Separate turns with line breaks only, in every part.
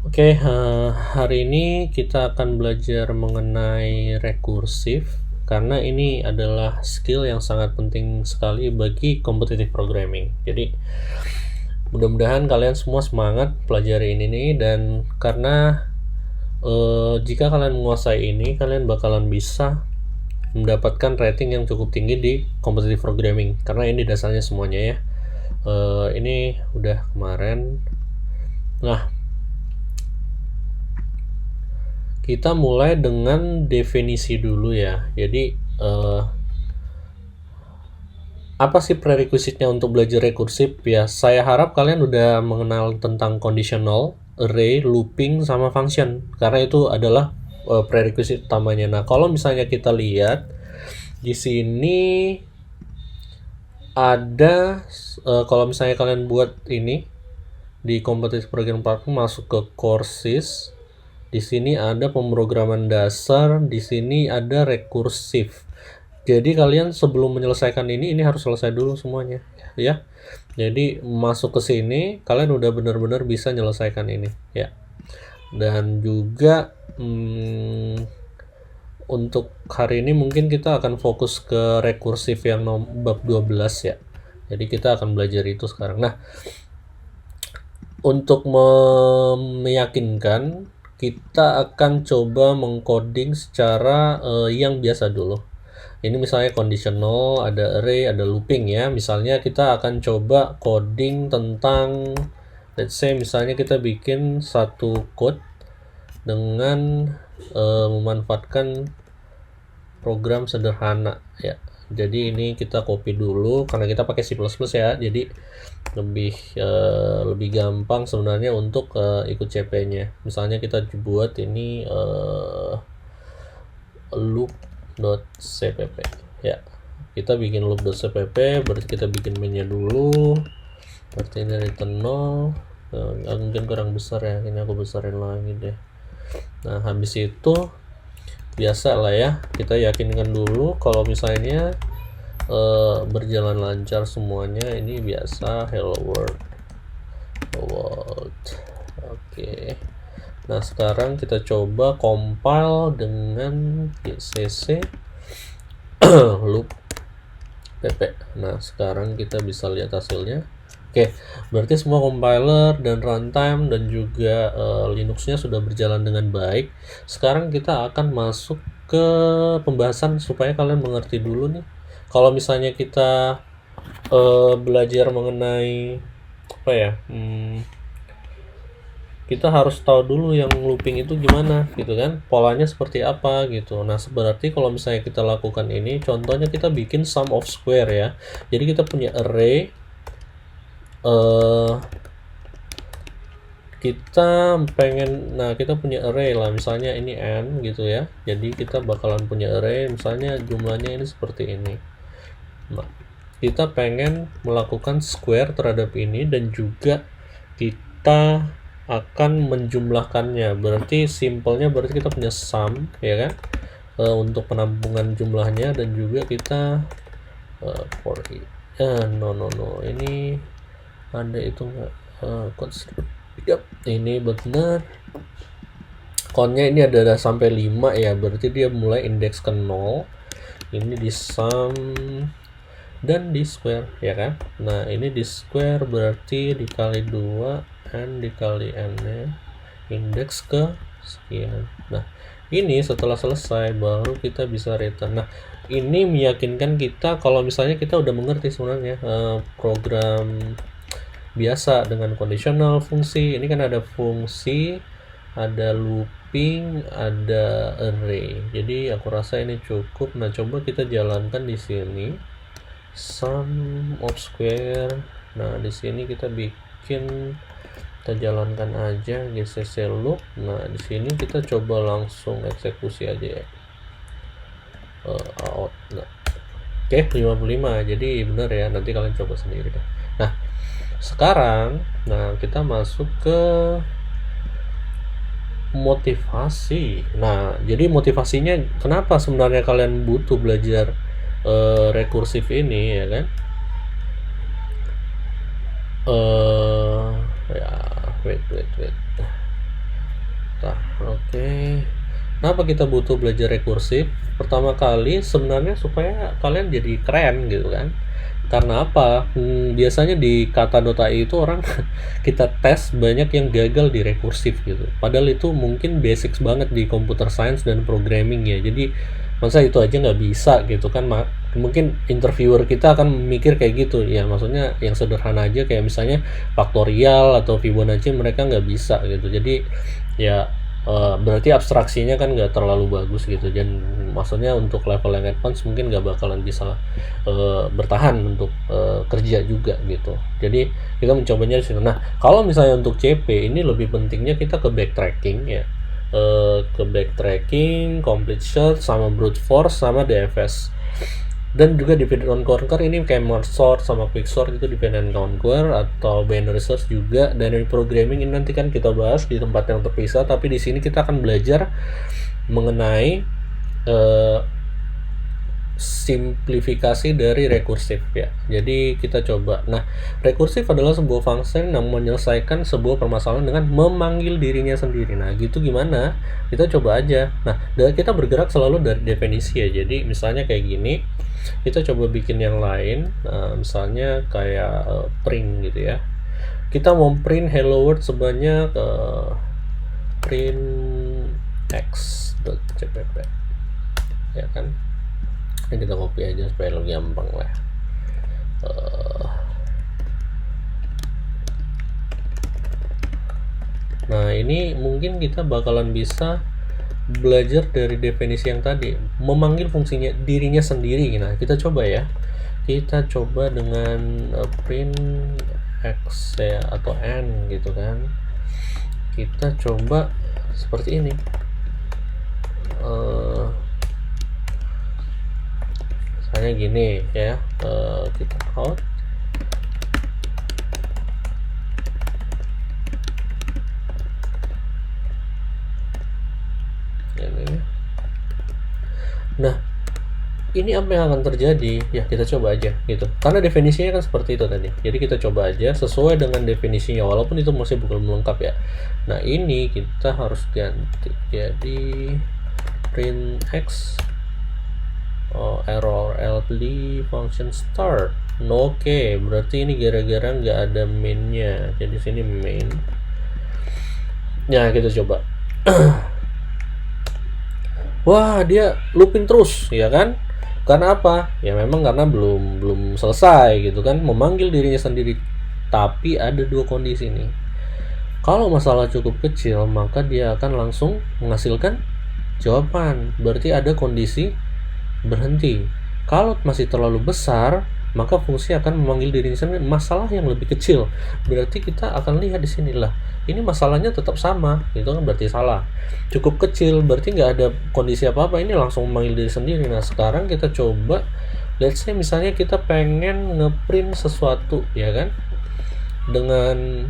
Oke, hari ini kita akan belajar mengenai rekursif karena ini adalah skill yang sangat penting sekali bagi competitive programming. Jadi, mudah-mudahan kalian semua semangat pelajari ini nih, dan karena jika kalian menguasai ini, kalian bakalan bisa mendapatkan rating yang cukup tinggi di competitive programming karena ini dasarnya semuanya ya. Ini udah kemarin. Nah, kita mulai dengan definisi dulu ya. Jadi apa sih prerequisite-nya untuk belajar rekursif? Ya, saya harap kalian udah mengenal tentang conditional, array, looping, sama function karena itu adalah prerequisite utamanya. Nah, kalau misalnya kita lihat di sini ada kalau misalnya kalian buat ini di competitive program platform, masuk ke courses. Di sini ada pemrograman dasar, di sini ada rekursif. Jadi kalian sebelum menyelesaikan ini harus selesai dulu semuanya ya. Jadi masuk ke sini kalian udah benar-benar bisa menyelesaikan ini ya. Dan juga untuk hari ini mungkin kita akan fokus ke rekursif yang bab 12 ya. Jadi kita akan belajar itu sekarang. Nah, untuk meyakinkan, kita akan coba mengcoding secara yang biasa dulu. Ini misalnya conditional, ada array, ada looping ya. Misalnya kita akan coba coding tentang, let's say misalnya kita bikin satu code dengan memanfaatkan program sederhana ya. Jadi ini kita copy dulu karena kita pakai C++ ya. Jadi lebih gampang sebenarnya untuk ikut CP-nya. Misalnya kita buat ini loop.cpp ya. Kita bikin loop.cpp, berarti kita bikin mainnya dulu. Berarti ini return 0. Mungkin kurang besar ya, ini aku besarin lagi deh. Nah, habis itu biasa lah ya, kita yakinkan dulu kalau misalnya berjalan lancar semuanya. Ini biasa hello world. Oke. Nah, sekarang kita coba compile dengan gcc loop pp. Nah, sekarang kita bisa lihat hasilnya. Oke, berarti semua compiler dan runtime dan juga Linuxnya sudah berjalan dengan baik. Sekarang kita akan masuk ke pembahasan supaya kalian mengerti dulu nih. Kalau misalnya kita belajar mengenai apa ya, kita harus tahu dulu yang looping itu gimana gitu kan, polanya seperti apa gitu. Nah, berarti kalau misalnya kita lakukan ini, contohnya kita bikin sum of square ya. Jadi kita punya array, kita punya array lah, misalnya ini n gitu ya. Jadi kita bakalan punya array, misalnya jumlahnya ini seperti ini. Nah, kita pengen melakukan square terhadap ini dan juga kita akan menjumlahkannya. Berarti simpelnya berarti kita punya sum ya kan, untuk penampungan jumlahnya, dan juga kita for ini ada itu enggak yep, ini benar countnya ini ada sampai 5 ya, berarti dia mulai indeks ke 0. Ini di sum dan di square ya kan. Nah, ini di square berarti dikali 2 n dikali n nya indeks ke sekian. Nah, ini setelah selesai baru kita bisa return. Nah, ini meyakinkan kita kalau misalnya kita udah mengerti sebenarnya program biasa dengan conditional, fungsi. Ini kan ada fungsi, ada looping, ada array. Jadi aku rasa ini cukup. Nah, coba kita jalankan di sini sum of square. Nah, di sini kita jalankan aja gcc loop. Nah, di sini kita coba langsung eksekusi aja ya. Out. Nah, oke, 55. Jadi benar ya, nanti kalian coba sendiri deh. Nah, sekarang kita masuk ke motivasi. Nah, jadi motivasinya kenapa sebenarnya kalian butuh belajar rekursif ini ya kan? Ya, wait. Oke. Kenapa kita butuh belajar rekursif? Pertama kali sebenarnya supaya kalian jadi keren gitu kan. Karena apa? Biasanya di kata.ai itu orang kita tes banyak yang gagal di rekursif gitu. Padahal itu mungkin basics banget di computer science dan programming ya. Jadi masa itu aja nggak bisa gitu kan? Mungkin interviewer kita akan mikir kayak gitu ya. Maksudnya yang sederhana aja kayak misalnya faktorial atau Fibonacci mereka nggak bisa gitu. Jadi ya berarti abstraksinya kan nggak terlalu bagus gitu, dan maksudnya untuk level yang advance mungkin nggak bakalan bisa bertahan untuk kerja juga gitu. Jadi kita mencobanya di situ. Nah kalau misalnya untuk CP ini lebih pentingnya kita ke backtracking ya, ke backtracking, complete search, sama brute force, sama DFS. Dan juga divide and conquer ini kayak merge sort sama quick sort itu divide and conquer, atau binary search juga. Dan dari programming ini nanti kan kita bahas di tempat yang terpisah, tapi di sini kita akan belajar mengenai simplifikasi dari rekursif ya. Jadi kita coba. Nah, rekursif adalah sebuah fungsi yang menyelesaikan sebuah permasalahan dengan memanggil dirinya sendiri. Nah, gitu gimana? Kita coba aja. Nah, kita bergerak selalu dari definisi ya. Jadi misalnya kayak gini, kita coba bikin yang lain. Misalnya kayak print gitu ya. Kita mau print hello world sebanyak print x.cpp ya kan. Ini kita copy aja supaya lebih gampang lah. Nah ini mungkin kita bakalan bisa belajar dari definisi yang tadi, memanggil fungsinya dirinya sendiri. Nah kita coba ya, kita coba dengan print x ya, atau n gitu kan. Kita coba seperti ini. Misalnya gini ya, kita out ini. Nah ini apa yang akan terjadi ya, kita coba aja gitu, karena definisinya kan seperti itu tadi. Jadi kita coba aja sesuai dengan definisinya, walaupun itu masih belum lengkap ya. Nah ini kita harus ganti jadi print x error LD function start. Oke, berarti ini gara-gara nggak ada mainnya, jadi sini main. Nah kita coba. Wah dia looping terus ya kan. Karena apa? Ya memang karena belum selesai gitu kan, memanggil dirinya sendiri. Tapi ada dua kondisi nih. Kalau masalah cukup kecil, maka dia akan langsung menghasilkan jawaban. Berarti ada kondisi berhenti. Kalau masih terlalu besar, maka fungsi akan memanggil dirinya sendiri. Masalah yang lebih kecil, berarti kita akan lihat di sinilah. Ini masalahnya tetap sama, itu kan berarti salah. Cukup kecil, berarti nggak ada kondisi apa-apa, ini langsung memanggil diri sendiri. Nah sekarang kita coba, let's say misalnya kita pengen ngeprint sesuatu ya kan, dengan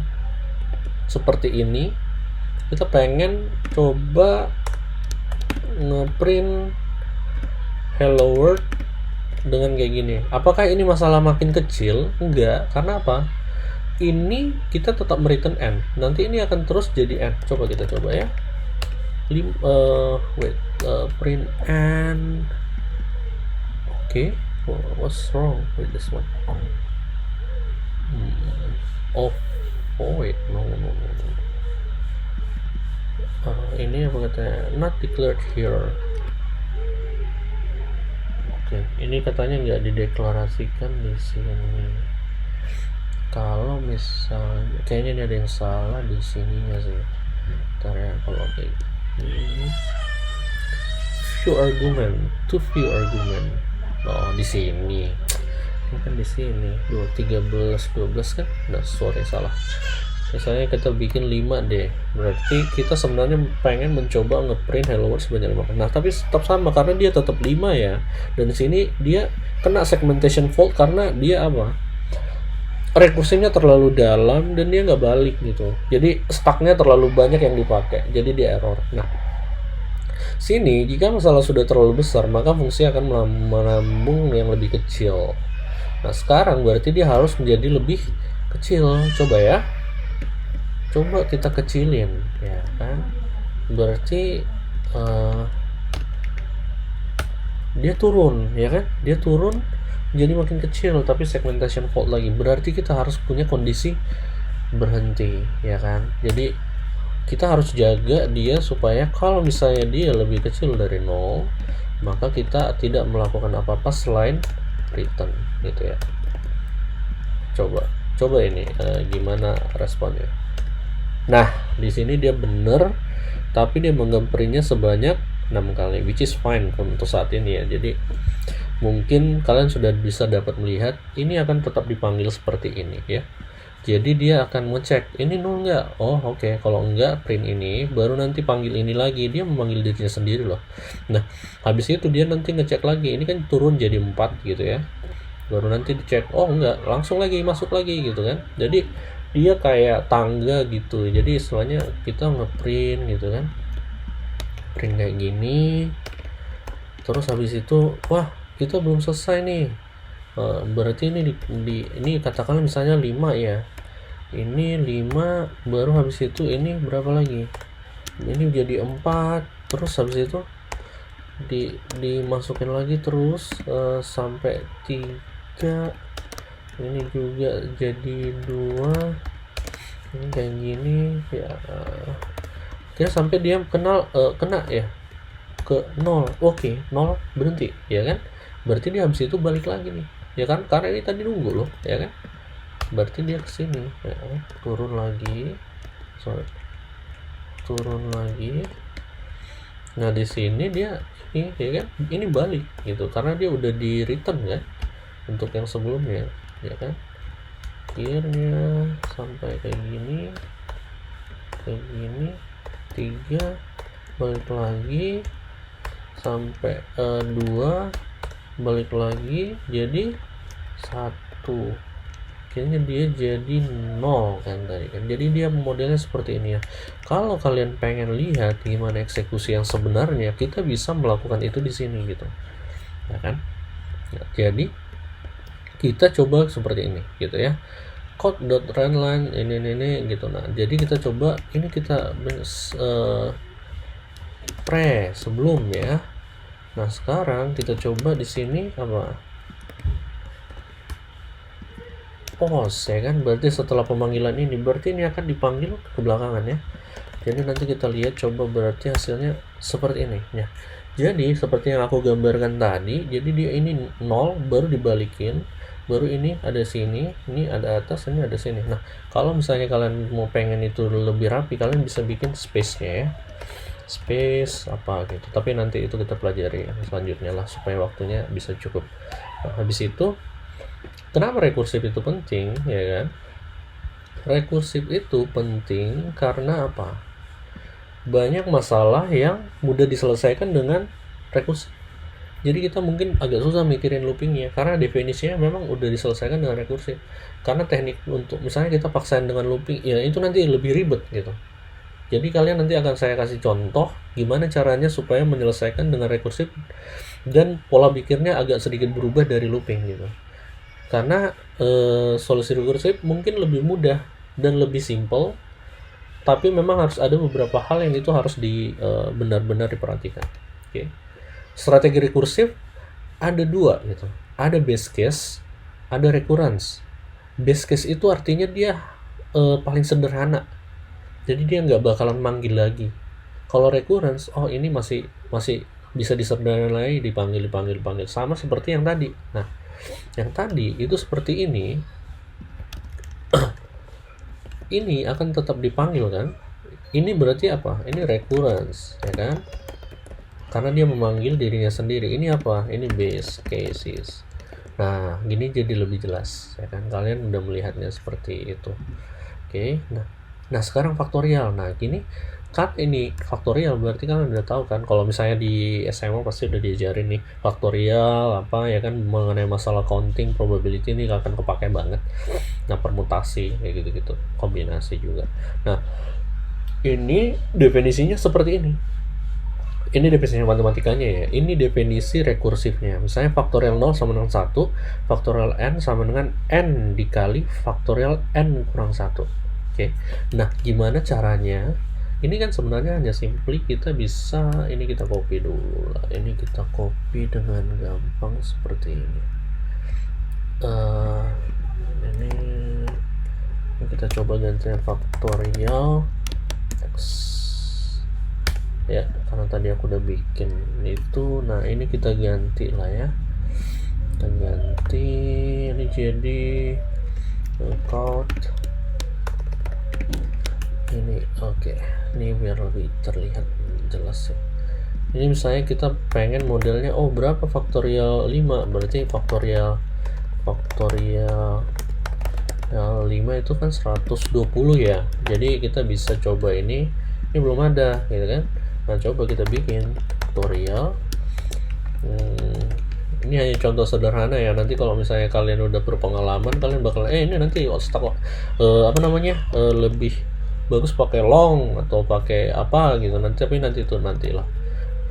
seperti ini. Kita pengen coba ngeprint hello world dengan kayak gini. Apakah ini masalah makin kecil? Enggak, karena apa? Ini kita tetap return n. Nanti ini akan terus jadi n. Coba kita coba ya. Print n. Okay. What's wrong with this one? Wait, no. Ini apa katanya? Not declared here. Oke, ini katanya nggak dideklarasikan di sini. Kalau misalnya, kayaknya ini ada yang salah di sininya sih. Ntar ya, kalau kayak gini, view argument, to view argument. Oh, di sini. Ini kan di sini. 12 kan? Nah, sorry salah. Misalnya kita bikin 5 deh, berarti kita sebenarnya pengen mencoba ngeprint hello world sebanyak 5. Nah tapi tetap sama karena dia tetap 5 ya. Dan di sini dia kena segmentation fault karena dia apa, rekursifnya terlalu dalam dan dia nggak balik gitu. Jadi stucknya terlalu banyak yang dipakai, jadi dia error. Nah sini jika masalah sudah terlalu besar, maka fungsi akan menambung yang lebih kecil. Nah sekarang berarti dia harus menjadi lebih kecil. Coba ya, coba kita kecilin ya kan. berarti dia turun, ya kan? Dia turun jadi makin kecil, tapi segmentation fault lagi. Berarti kita harus punya kondisi berhenti, ya kan? Jadi kita harus jaga dia supaya kalau misalnya dia lebih kecil dari 0, maka kita tidak melakukan apa-apa selain return, gitu ya. Coba ini gimana responnya. Nah, di sini dia bener, tapi dia menggamparinya sebanyak 6 kali, which is fine untuk saat ini ya. Jadi mungkin kalian sudah bisa dapat melihat ini akan tetap dipanggil seperti ini ya. Jadi dia akan ngecek ini 0 enggak. Oh oke. Kalau enggak, print ini, baru nanti panggil ini lagi. Dia memanggil dirinya sendiri loh. Nah, habis itu dia nanti ngecek lagi. Ini kan turun jadi 4 gitu ya. Baru nanti dicek, oh enggak, langsung lagi masuk lagi gitu kan. Jadi dia kayak tangga gitu. Jadi istilahnya kita ngeprint gitu kan, print kayak gini. Terus habis itu, wah kita belum selesai nih. Berarti ini ini katakanlah misalnya 5 ya. Ini 5, baru habis itu ini berapa lagi? Ini jadi 4, terus habis itu dimasukin lagi terus sampai 3. Ini juga jadi 2. Ini kayak gini ya. Kira sampai dia kena ya ke 0. Oke, 0 berhenti ya kan. Berarti dia habis itu balik lagi nih ya kan, karena ini tadi nunggu loh ya kan. Berarti dia kesini ya, turun lagi, turun lagi. Nah di sini dia ini ya kan, ini balik gitu karena dia udah di return kan untuk yang sebelumnya ya kan. Akhirnya sampai kayak gini 3, balik lagi sampai 2, balik lagi jadi 1. Kayaknya dia jadi 0 kan tadi kan. Jadi dia modelnya seperti ini ya. Kalau kalian pengen lihat gimana eksekusi yang sebenarnya, kita bisa melakukan itu di sini gitu ya kan. Nah, jadi kita coba seperti ini gitu ya, code.runLine ini gitu. Nah jadi kita coba ini, kita pre sebelum ya. Nah sekarang kita coba di sini apa, pause ya kan. Berarti setelah pemanggilan ini, berarti ini akan dipanggil ke belakangan ya. Jadi nanti kita lihat coba, berarti hasilnya seperti ini ya. Jadi seperti yang aku gambarkan tadi, jadi dia ini 0 baru dibalikin, baru ini ada sini, ini ada atas, ini ada sini. Nah kalau misalnya kalian mau pengen itu lebih rapi, kalian bisa bikin space-nya ya, space apa gitu. Tapi nanti itu kita pelajari selanjutnya lah supaya waktunya bisa cukup. Nah, habis itu kenapa rekursif itu penting ya kan? Rekursif itu penting karena apa? Banyak masalah yang mudah diselesaikan dengan rekursif. Jadi kita mungkin agak susah mikirin loopingnya karena definisinya memang udah diselesaikan dengan rekursif. Karena teknik untuk misalnya kita paksain dengan looping, ya itu nanti lebih ribet gitu. Jadi kalian nanti akan saya kasih contoh gimana caranya supaya menyelesaikan dengan rekursif dan pola pikirnya agak sedikit berubah dari looping gitu. Karena solusi rekursif mungkin lebih mudah dan lebih simple, tapi memang harus ada beberapa hal yang itu harus benar-benar diperhatikan. Oke. Strategi rekursif ada 2 gitu. Ada base case, ada recurrence. Base case itu artinya dia paling sederhana. Jadi dia nggak bakalan manggil lagi. Kalau recurrence, oh ini masih bisa disederhanai, dipanggil. Sama seperti yang tadi. Nah, yang tadi itu seperti ini. Ini akan tetap dipanggil kan. Ini berarti apa? Ini recurrence ya kan, karena dia memanggil dirinya sendiri. Ini apa? Ini base cases. Nah gini jadi lebih jelas ya kan, kalian udah melihatnya seperti itu. Oke. Nah sekarang faktorial. Nah gini, cut ini faktorial berarti kalian udah tahu kan, kalau misalnya di SMA pasti udah diajarin nih faktorial apa ya kan, mengenai masalah counting probability ini akan kepake banget. Nah permutasi kayak gitu-gitu, kombinasi juga. Nah ini definisinya seperti ini. Ini definisi matematikanya ya. Ini definisi rekursifnya. Misalnya faktorial 0 sama dengan 1, faktorial n sama dengan n dikali faktorial n kurang 1. Oke. Nah, gimana caranya Ini kan sebenarnya hanya simply kita bisa, ini kita copy dulu lah, ini kita copy dengan gampang seperti ini. Ini kita coba ganti faktorial x ya, karena tadi aku udah bikin itu. Nah ini kita ganti lah ya, kita ganti ini jadi count ini. Oke, ini biar lebih terlihat jelas ya. Ini misalnya kita pengen modelnya berapa faktorial 5, berarti faktorial 5 itu kan 120 ya. Jadi kita bisa coba ini belum ada gitu kan. Nah coba kita bikin faktorial. Ini hanya contoh sederhana ya, nanti kalau misalnya kalian udah berpengalaman kalian bakal ini nanti lebih bagus pakai long atau pakai apa gitu nanti, tapi nanti nantilah.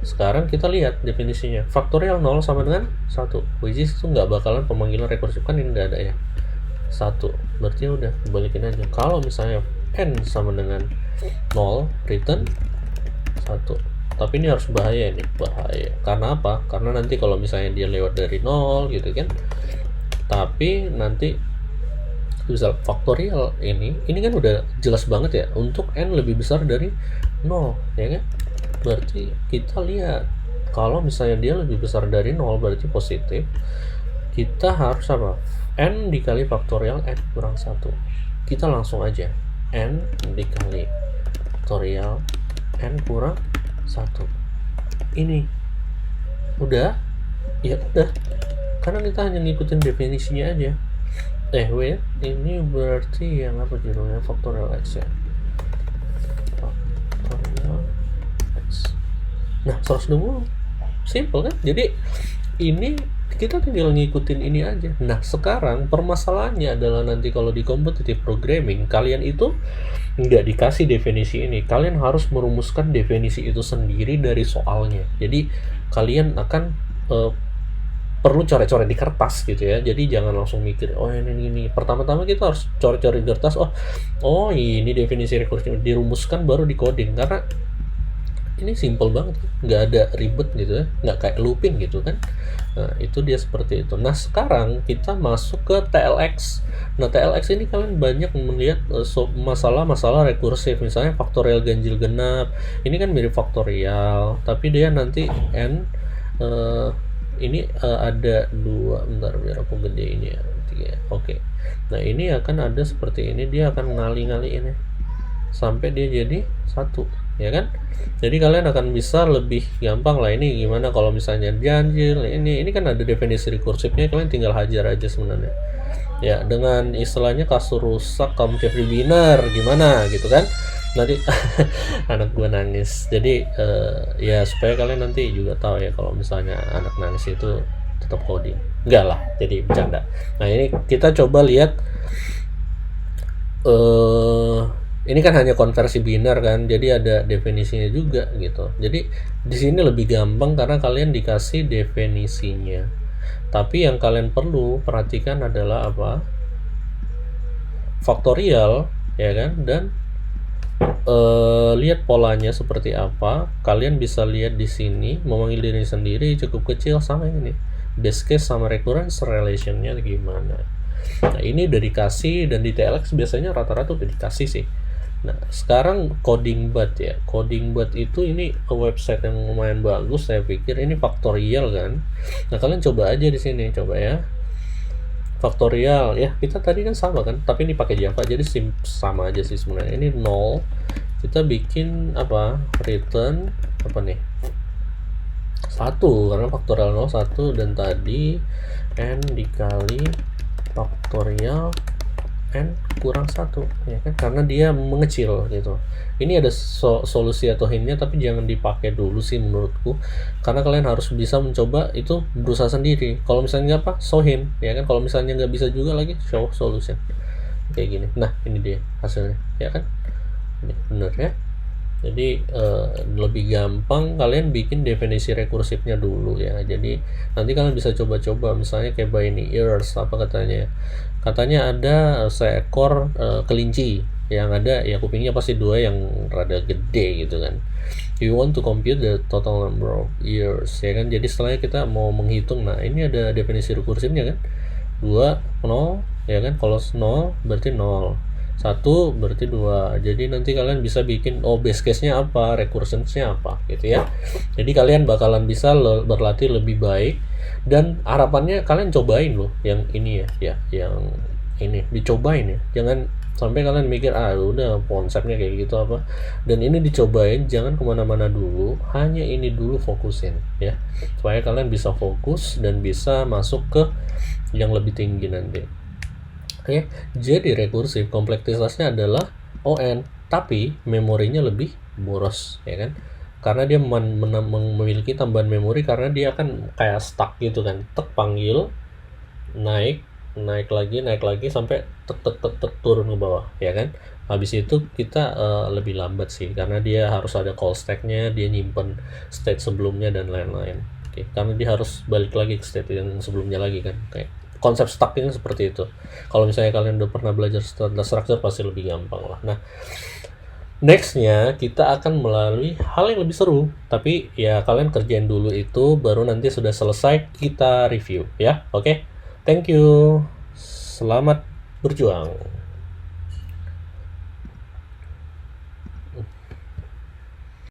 Sekarang kita lihat definisinya, faktorial 0 sama dengan 1, which is itu nggak bakalan pemanggilan rekursif, kan ini nggak ada ya, 1, berarti udah balikin aja. Kalau misalnya n sama dengan 0, return 1. Tapi ini harus bahaya nih, bahaya. Karena apa? Karena nanti kalau misalnya dia lewat dari 0 gitu kan, tapi nanti misal faktorial ini kan udah jelas banget ya, untuk n lebih besar dari 0 ya kan. Berarti kita lihat kalau misalnya dia lebih besar dari 0 berarti positif. Kita harus apa? N dikali faktorial n kurang 1. Kita langsung aja n dikali faktorial n kurang 1. Ini udah ya, udah, karena kita hanya ngikutin definisinya aja. Wait, ini berarti yang apa judulnya, faktorial x ya, faktorial x. Nah 120 simple kan. Jadi ini kita tinggal ngikutin ini aja. Nah sekarang permasalahannya adalah nanti kalau di competitive programming kalian itu nggak dikasih definisi ini, kalian harus merumuskan definisi itu sendiri dari soalnya. Jadi kalian akan perlu coret-coret di kertas gitu ya. Jadi jangan langsung mikir ini. Pertama-tama kita harus coret-coret di kertas. Ini definisi rekursif dirumuskan baru di coding, karena ini simple banget, nggak ada ribet gitu ya, nggak kayak looping gitu kan. Nah itu dia seperti itu. Nah sekarang kita masuk ke TLX. Nah TLX ini kalian banyak melihat masalah-masalah rekursif, misalnya faktorial ganjil genap. Ini kan mirip faktorial, tapi dia nanti n ini ada 2, bentar biar aku gede ini ya, 3. Oke. Nah ini akan ada seperti ini, dia akan ngali-ngali ini sampai dia jadi 1 ya kan. Jadi kalian akan bisa lebih gampang lah. Ini gimana kalau misalnya ganjil, ini kan ada definisi rekursifnya, kalian tinggal hajar aja sebenarnya ya, dengan istilahnya kasur rusak kamu Jeffrey Biner gimana gitu kan. Nanti anak gue nangis, jadi ya supaya kalian nanti juga tahu ya, kalau misalnya anak nangis itu tetap coding, enggak lah, jadi bercanda. Nah ini kita coba lihat, ini kan hanya konversi biner kan, jadi ada definisinya juga gitu. Jadi di sini lebih gampang karena kalian dikasih definisinya. Tapi yang kalian perlu perhatikan adalah apa? Faktorial ya kan, dan lihat polanya seperti apa. Kalian bisa lihat di sini, memanggil diri sendiri cukup kecil sama ini, base case sama recurrence relationnya gimana. Nah ini udah dikasih, dan di TLX biasanya rata-rata udah dikasih sih. Nah sekarang CodingBot ya, CodingBot itu ini website yang lumayan bagus saya pikir. Ini faktorial kan. Nah kalian coba aja di sini, coba ya, faktorial ya, kita tadi kan sama kan, tapi ini pakai Java jadi sama aja sih sebenarnya. Ini 0, kita bikin apa, return apa nih, 1 karena faktorial 0 1, dan tadi n dikali faktorial n kurang 1 ya kan, karena dia mengecil gitu. Ini ada solusi atau hintnya, tapi jangan dipakai dulu sih menurutku, karena kalian harus bisa mencoba itu berusaha sendiri. Kalau misalnya apa, show hint ya kan, kalau misalnya nggak bisa juga lagi show solution kayak gini. Nah ini dia hasilnya ya kan, ini bener ya. Jadi lebih gampang kalian bikin definisi rekursifnya dulu ya. Jadi nanti kalian bisa coba-coba, misalnya kayak binary errors apa katanya ada seekor kelinci yang ada ya kupingnya pasti 2 yang rada gede gitu kan. You want to compute the total number of years, ya kan. Jadi setelahnya kita mau menghitung, nah ini ada definisi rekursifnya kan, 2 0 ya kan, kalau 0 berarti 0, 1 berarti 2. Jadi nanti kalian bisa bikin base case-nya apa, recursion-nya apa gitu ya. Jadi kalian bakalan bisa berlatih lebih baik, dan harapannya kalian cobain loh yang ini ya yang ini dicobain ya. Jangan sampai kalian mikir udah konsepnya kayak gitu apa, dan ini dicobain, jangan kemana-mana dulu, hanya ini dulu fokusin ya, supaya kalian bisa fokus dan bisa masuk ke yang lebih tinggi nanti. Oke, jadi rekursif kompleksitasnya adalah ON, tapi memorinya lebih boros ya kan, karena dia memiliki tambahan memori, karena dia kan kayak stuck gitu kan, panggil, naik lagi sampai turun ke bawah ya kan. Habis itu kita lebih lambat sih, karena dia harus ada call stack-nya, dia nyimpen state sebelumnya dan lain-lain. Oke, karena dia harus balik lagi ke state yang sebelumnya lagi kan, kayak konsep stacking seperti itu. Kalau misalnya kalian udah pernah belajar data structure pasti lebih gampang lah. Nah, nextnya kita akan melalui hal yang lebih seru, tapi ya kalian kerjain dulu itu, baru nanti sudah selesai kita review ya. Oke, thank you, selamat berjuang.